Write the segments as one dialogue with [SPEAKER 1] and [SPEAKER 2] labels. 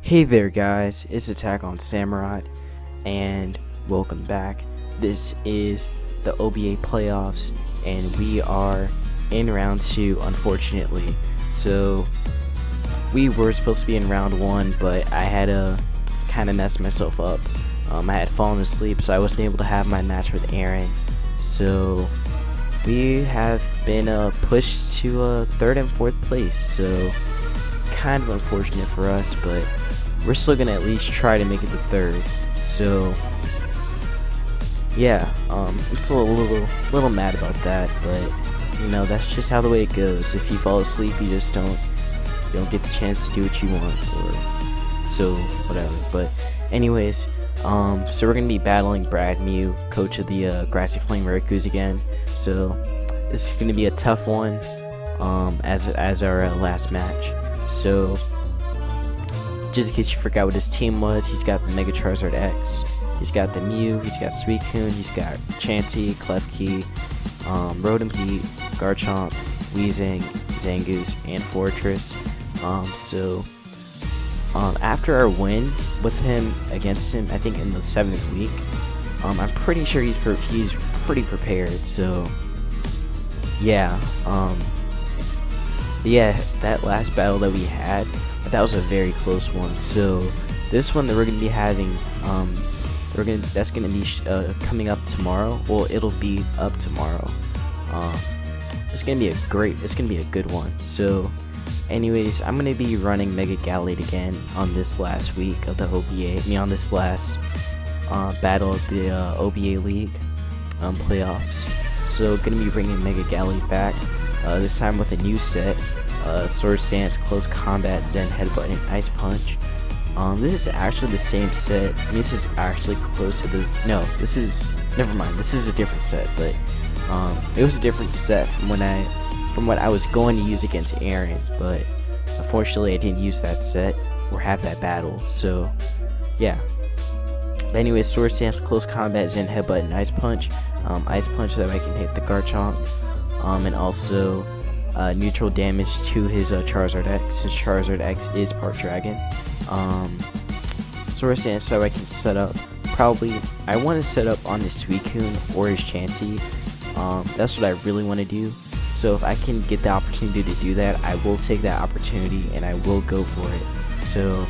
[SPEAKER 1] Hey there guys, it's Attack on Samurai, and welcome back. This is the OBA Playoffs, and we are in round 2, unfortunately. So, we were supposed to be in round 1, but I had to kind of mess myself up. I had fallen asleep, so I wasn't able to have my match with Aaron. So, we have been pushed to 3rd and 4th place, so kind of unfortunate for us, but we're still gonna at least try to make it to 3rd. So yeah, I'm still a little mad about that, but you know, that's just how the way it goes. If you fall asleep, you just don't get the chance to do what you want, or so whatever. But anyways, so we're gonna be battling BradMew, coach of the Grassy Plain Raikous again. So this is gonna be a tough one, as our last match. So just in case you forgot what his team was, he's got the Mega Charizard X, he's got the Mew, he's got Suicune, he's got Chancy, Klefki, Rotom Heat, Garchomp, Weezing, Zangoose, and Fortress. After our win with him against him, I think in the 7th week, I'm pretty sure he's pretty prepared. So yeah, that last battle that we had, that was a very close one. So this one that we're gonna be having, that's gonna be coming up tomorrow. Well, it'll be up tomorrow. It's gonna be a good one. So anyways, I'm gonna be running Mega Gallade again on this last week of the OBA. On this last battle of the OBA League playoffs. So gonna be bringing Mega Gallade back. This time with a new set, Sword Stance, Close Combat, Zen Headbutt, and Ice Punch. This is actually the same set. I mean, this is actually close to this. No, never mind. This is a different set, but it was a different set from what I was going to use against Aaron. But unfortunately, I didn't use that set or have that battle. So yeah. But anyways, Sword Stance, Close Combat, Zen Headbutt, and Ice Punch. Ice Punch so that I can hit the Garchomp. And also neutral damage to his Charizard X, since Charizard X is part Dragon. Sword Stance so I can set up, I want to set up on his Suicune or his Chancy. That's what I really want to do. So if I can get the opportunity to do that, I will take that opportunity and I will go for it. So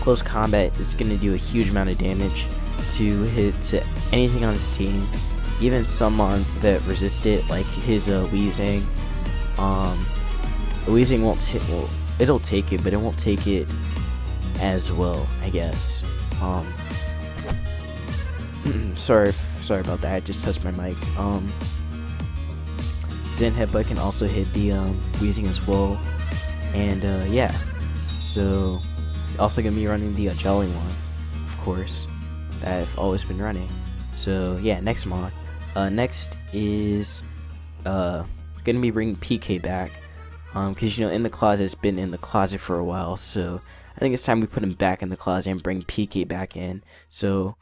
[SPEAKER 1] Close Combat is going to do a huge amount of damage to anything on his team. Even some mons that resist it, like his Weezing. Weezing won't it'll take it, but it won't take it as well, I guess. Sorry about that. I just touched my mic. Zen Headbutt can also hit the Weezing as well, and yeah. So also gonna be running the Jolly one, of course, that I've always been running. So yeah, next mod. Next is gonna be bringing PK back, because you know, in the closet, it's been in the closet for a while, so I think it's time we put him back in the closet and bring PK back in. So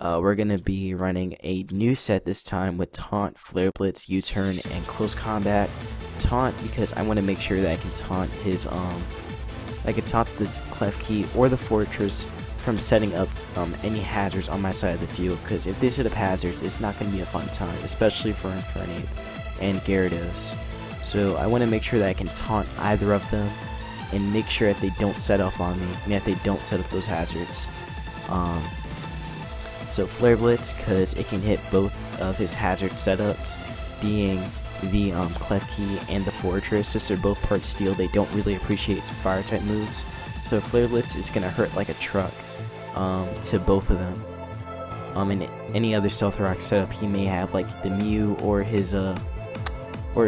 [SPEAKER 1] we're gonna be running a new set this time with Taunt, Flare Blitz, U-Turn, and Close Combat. Taunt because I want to make sure that I can taunt his I can taunt the Klefki or the Fortress from setting up any hazards on my side of the field, because if they set up hazards, it's not going to be a fun time, especially for Infernape and Gyarados. So I want to make sure that I can taunt either of them and make sure that they don't set up on me, that they don't set up those hazards. So Flare Blitz, because it can hit both of his hazard setups, being the Klefki and the Fortress. Since they're both part steel, they don't really appreciate fire type moves. So Flare Blitz is going to hurt like a truck to both of them. And any other Stealth Rock setup he may have, like the Mew or his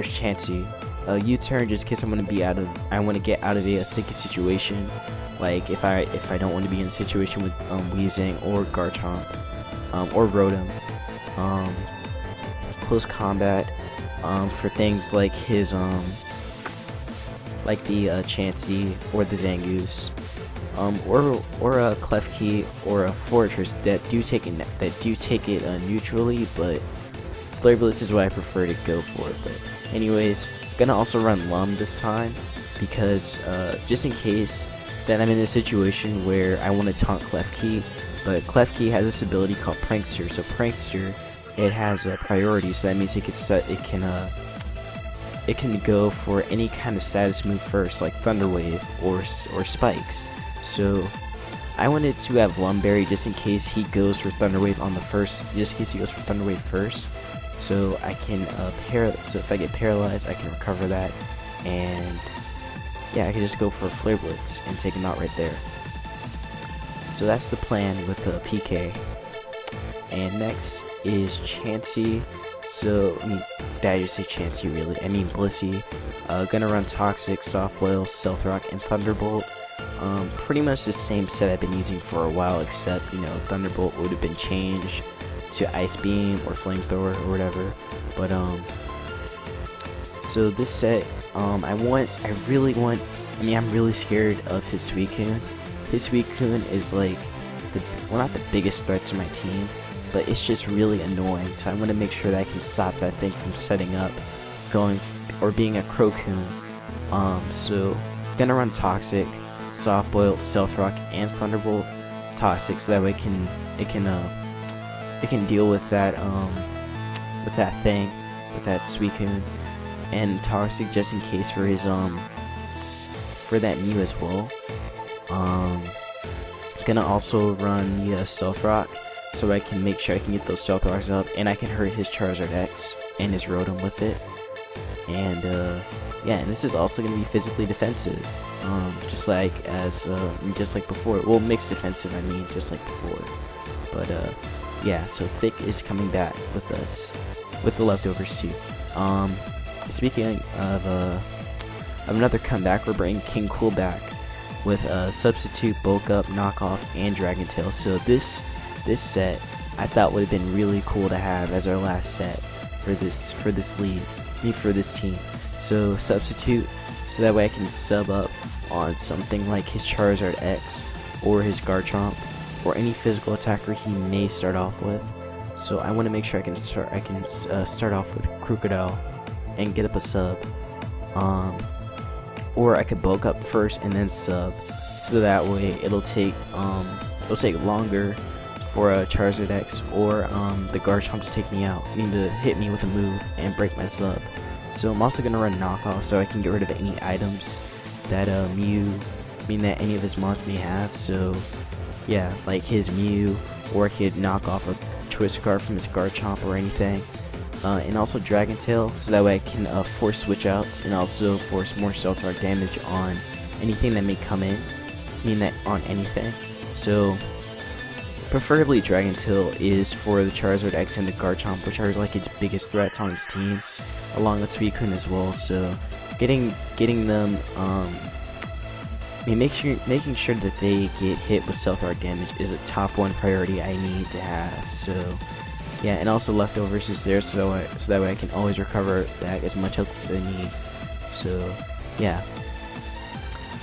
[SPEAKER 1] Chancy. U-Turn just in case I want to get out of a sticky situation, like if I don't want to be in a situation with Weezing or Garchomp or Rotom. Close Combat for things like his like the Chancy or the Zangoose, or a Klefki or a Fortress that do take it neutrally, but Flare Blitz is what I prefer to go for. But anyways, gonna also run Lum this time because just in case that I'm in a situation where I want to taunt Klefki, but Klefki has this ability called Prankster. So Prankster, it has a priority, so that means it can go for any kind of status move first, like Thunder Wave or Spikes. So I wanted to have Lumberry just in case he goes for Thunder Wave on the first, just in case he goes for Thunder Wave first. So I can so if I get paralyzed, I can recover that, and yeah, I can just go for a Flare Blitz and take him out right there. So that's the plan with the PK. And next is Chancy. So, I mean, did I just say Chancy really? I mean Blissey. Gonna run Toxic, Soft Boil, Stealth Rock, and Thunderbolt. Pretty much the same set I've been using for a while, except, you know, Thunderbolt would have been changed to Ice Beam or Flamethrower or whatever. But, so this set, I'm really scared of his Suicune. His Suicune is like, well, not the biggest threat to my team, but it's just really annoying. So I want to make sure that I can stop that thing from setting up, or being a Crocoon. So gonna run Toxic, Soft Boil, Stealth Rock, and Thunderbolt. Toxic, so that way it can deal with that Suicune, and Toxic just in case for his for that Mew as well. Gonna also run the Stealth Rock, so I can make sure I can get those Stealth Rocks up, and I can hurt his Charizard X and his Rotom with it. And yeah, and this is also gonna be physically defensive, just like before. Well, mixed defensive, I mean, just like before. But yeah, so Thick is coming back with us, with the leftovers too. Speaking of another comeback, we're bringing King Cool back with Substitute, Bulk Up, Knockoff, and Dragon Tail. So this set I thought would have been really cool to have as our last set for this team. So Substitute, so that way I can sub up on something like his Charizard X or his Garchomp or any physical attacker he may start off with. So I want to make sure I can start off with Crocodile and get up a sub. Or I could bulk up first and then sub, so that way it'll take longer for a Charizard X or the Garchomp to take me out. I mean, to hit me with a move and break my sub. So I'm also gonna run Knockoff, so I can get rid of any items that that any of his mons may have. So yeah, like his Mew, or I could knock off a Twist Card from his Garchomp or anything. And also Dragon Tail, so that way I can force switch outs and also force more Stealth Rock damage on anything that may come in. On anything. So preferably Dragon Tail is for the Charizard X and the Garchomp, which are like its biggest threats on his team, along with Suicune as well. So getting them, making sure that they get hit with Stealth Rock damage is a top 1 priority I need to have. So yeah, and also leftovers is there, so that way I can always recover back as much health as I need. So yeah.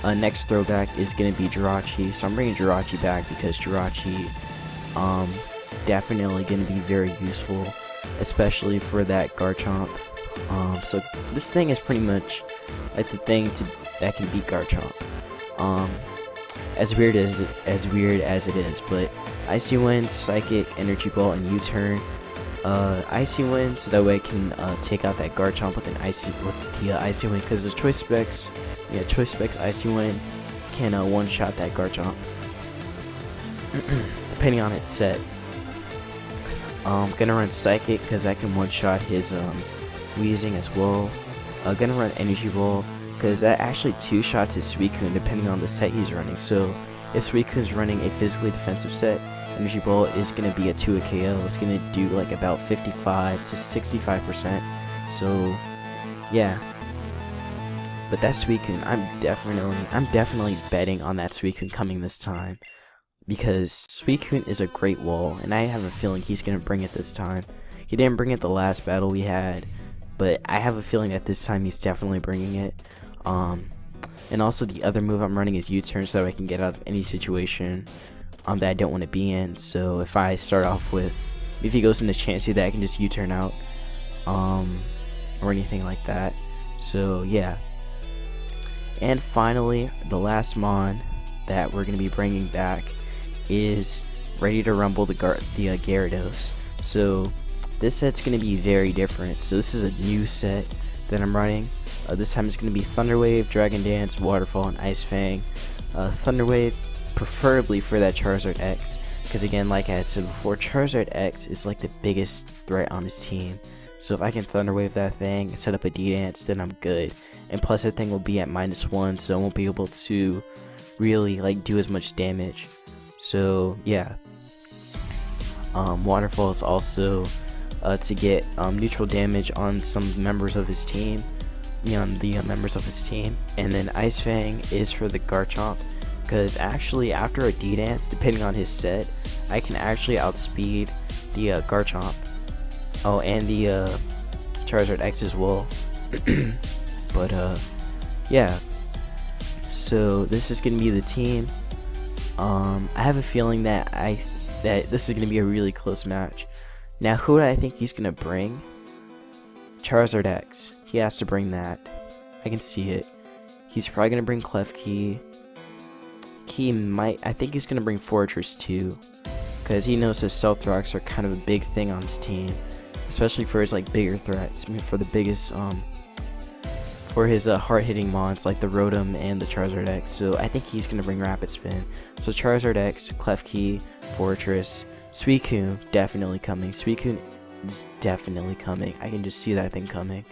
[SPEAKER 1] Next throwback is gonna be Jirachi. So I'm bringing Jirachi back because Jirachi, definitely gonna be very useful, especially for that Garchomp. So this thing is pretty much like the thing that can beat Garchomp. As weird as it is, but Icy Wind, Psychic, Energy Ball, and U-Turn. Icy Wind, so that way I can take out that Garchomp with the Icy Wind, because the Choice Specs Icy Wind can one-shot that Garchomp, depending on its set. Gonna run Psychic because I can one-shot his Weezing as well. Gonna run Energy Ball because that actually two-shots his Suicune depending on the set he's running. So if Suicune's running a physically defensive set, Energy Ball is going to be a 2 KO. It's going to do like about 55 to 65%. So yeah. But that Suicune, I'm definitely betting on that Suicune coming this time, because Suicune is a great wall, and I have a feeling he's going to bring it this time. He didn't bring it the last battle we had, but I have a feeling that this time he's definitely bringing it. And also the other move I'm running is U-turn, so that I can get out of any situation that I don't want to be in. So if I start off with, if he goes into Chancy, that I can just U-turn out, or anything like that. So yeah. And finally, the last mon that we're going to be bringing back is Ready to Rumble the Gyarados. So this set's going to be very different. So this is a new set that I'm running. This time it's going to be Thunder Wave, Dragon Dance, Waterfall, and Ice Fang. Thunder Wave preferably for that Charizard X, because again, like I had said before, Charizard X is like the biggest threat on his team. So if I can Thunder Wave that thing and set up a D-Dance, then I'm good. And plus that thing will be at -1, so I won't be able to really like do as much damage. So yeah. Waterfall is also to get neutral damage on some members of his team. On the members of his team. And then Ice Fang is for the Garchomp, because actually after a D-Dance, depending on his set, I can actually outspeed the Garchomp. Oh, and the Charizard X as well. But yeah, so this is gonna be the team. I have a feeling that this is gonna be a really close match. Now, who do I think he's gonna bring? Charizard X. He has to bring that. I can see it. He's probably gonna bring Klefki. I think he's gonna bring Fortress too, because he knows his Stealth Rocks are kind of a big thing on his team, especially for his like bigger threats. I mean, for the biggest for his hard-hitting mons like the Rotom and the Charizard X. So I think he's gonna bring Rapid Spin. So Charizard X, Klefki, Fortress, Suicune definitely coming. Suicune is definitely coming. I can just see that thing coming.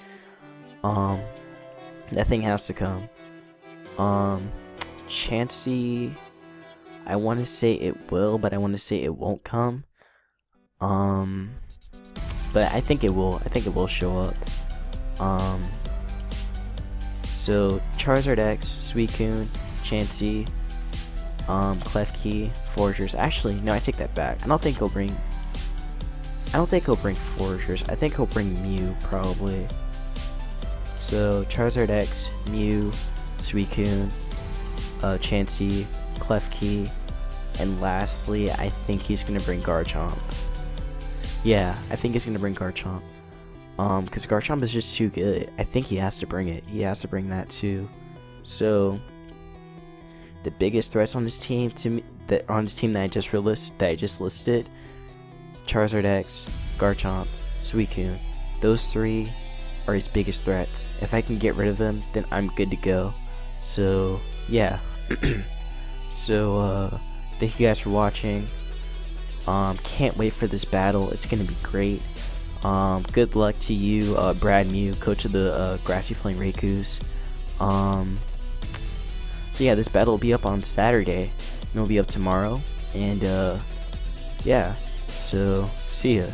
[SPEAKER 1] That thing has to come. Chancy, I want to say it will, but I want to say it won't come. But I think it will. I think it will show up. So Charizard X, Suicune, Chancy, Klefki, Fortress. Actually, no, I take that back. I don't think he'll bring Fortress. I think he'll bring Mew probably. So Charizard X, Mew, Suicune, Chancy, Klefki, and lastly, I think he's gonna bring Garchomp. Yeah, I think he's gonna bring Garchomp. Because Garchomp is just too good. I think he has to bring it. He has to bring that too. So the biggest threats on his team that I just listed, Charizard X, Garchomp, Suicune. Those three are his biggest threats. If I can get rid of them, then I'm good to go. So yeah. So thank you guys for watching. Can't wait for this battle. It's gonna be great. Good luck to you, BradMew, coach of the Grassy Plain Raikous. So yeah, this battle will be up on Saturday. It'll be up tomorrow, and yeah. So see ya.